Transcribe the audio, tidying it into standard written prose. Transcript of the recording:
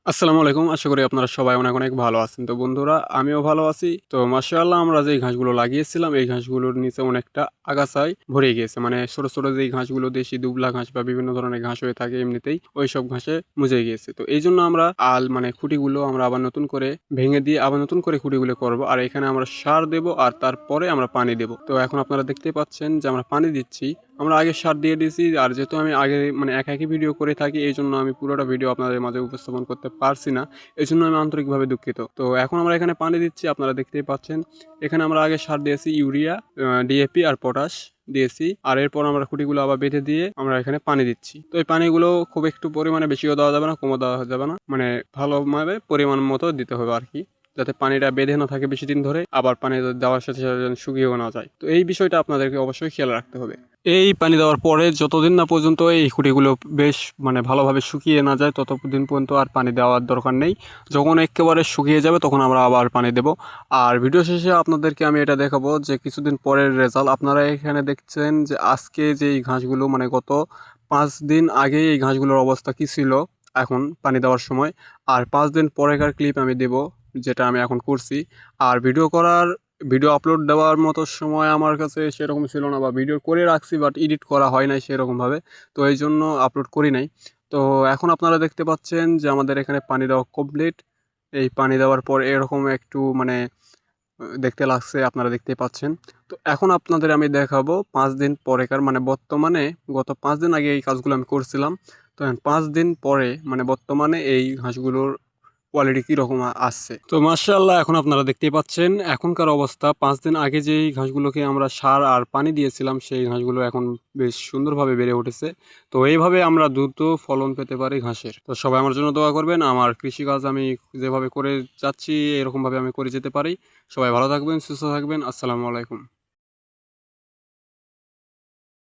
আসসালামু আলাইকুম। আশা করি আপনারা সবাই অনেক, অনেক ভালো আছেন। তো বন্ধুরা আমিও ভালো আছি। তো মাশাআল্লাহ আমরা যেই ঘাসগুলো লাগিয়েছিলাম এই ঘাসগুলোর নিচে অনেকটা আগাছায় ভরে গিয়েছে। মানে ছোট, ছোট যেই ঘাসগুলো দেশি দুবলা ঘাস বা বিভিন্ন ধরনের ঘাস হয়ে থাকে এমনিতেই ওইসব ঘাসে মুজে গিয়েছে। তো এইজন্য আমরা মানে খুঁটিগুলো আমরা আবার নতুন করে ভেঙে দিয়ে আবার নতুন করে খুঁটিগুলো করব। আর এখানে আমরা সার দেব আর তারপরে আমরা পানি দেব। তো এখন আপনারা দেখতেই পাচ্ছেন যে আমরা পানি দিচ্ছি। আমরা আগে সার দিয়ে দিয়েছি আর যেহেতু আমি আগে মানে একাকী ভিডিও করে থাকি এইজন্য আমি পুরোটা ভিডিও আপনাদের মাঝে উপস্থাপন করতে পারছি না। এজন্য আমি আন্তরিকভাবে দুঃখিত। তো এখন আমরা এখানে পানি দিচ্ছি আপনারা দেখতেই পাচ্ছেন। এখানে আমরা আগে সার দিয়েছি ইউরিয়া, ডিএপি আর পটাশ দিয়েছি। আর এরপর আমরা খুঁটিগুলো আবার বেঁধে দিয়ে আমরা এখানে পানি দিচ্ছি। তো এই পানিগুলো খুব একটু পরিমাণে বেশিও দেওয়া যাবে না, কমও দেওয়া যাবে না। মানে ভালোভাবে পরিমাণ মতো দিতে হবে আরকি। যাতে পানিটা বেঁধে না থাকে বেশি দিন ধরে, আবার পানি দেওয়ার সাথে, সাথে যেন শুকিয়েও না যায়। তো এই বিষয়টা আপনাদেরকে অবশ্যই খেয়াল রাখতে হবে। এই পানি দেওয়ার পরে যতদিন না পর্যন্ত এই খুঁটিগুলো বেশ মানে ভালোভাবে শুকিয়ে না যায় ততদিন পর্যন্ত আর পানি দেওয়ার দরকার নেই। যখন একেবারে শুকিয়ে যাবে তখন আমরা আবার পানি দেব। আর ভিডিও শেষে আপনাদেরকে আমি এটা দেখাবো যে কিছুদিন পরের রেজাল্ট। আপনারা এখানে দেখছেন যে আজকে যে এই ঘাসগুলো মানে গত ৫ দিন আগে এই ঘাসগুলোর অবস্থা কী ছিল এখন পানি দেওয়ার সময়। আর ৫ দিন পরেকার ক্লিপ আমি দেব, যেটা আমি এখন করছি। আর ভিডিও আপলোড দেওয়ার মতো সময় আমার কাছে সেরকম ছিল না, বা ভিডিও করে রাখছি বাট এডিট করা হয় নাই সেরকমভাবে। তো এই জন্য আপলোড করি নাই। তো এখন আপনারা দেখতে পাচ্ছেন যে আমাদের এখানে পানি দেওয়া কমপ্লিট। এই পানি দেওয়ার পর এরকম একটু মানে দেখতে লাগছে, আপনারা দেখতেই পাচ্ছেন। তো এখন আপনাদের আমি দেখাবো ৫ দিন পরেকার মানে বর্তমানে গত ৫ দিন আগে এই কাজগুলো আমি করছিলাম। তো ৫ দিন পরে মানে বর্তমানে এই ঘাসগুলোর কোয়ালিটি কীরকম আসছে। তো মাশাআল্লাহ এখন আপনারা দেখতেই পাচ্ছেন এখনকার অবস্থা। ৫ দিন আগে যেই ঘাসগুলোকে আমরা সার আর পানি দিয়েছিলাম সেই ঘাসগুলো এখন বেশ সুন্দরভাবে বেড়ে উঠেছে। তো এইভাবে আমরা দ্রুত ফলন পেতে পারি ঘাসের। তো সবাই আমার জন্য দোয়া করবেন। আমার কৃষিকাজ আমি যেভাবে করে যাচ্ছি এরকমভাবে আমি করে যেতে পারি। সবাই ভালো থাকবেন, সুস্থ থাকবেন। আসসালামু আলাইকুম।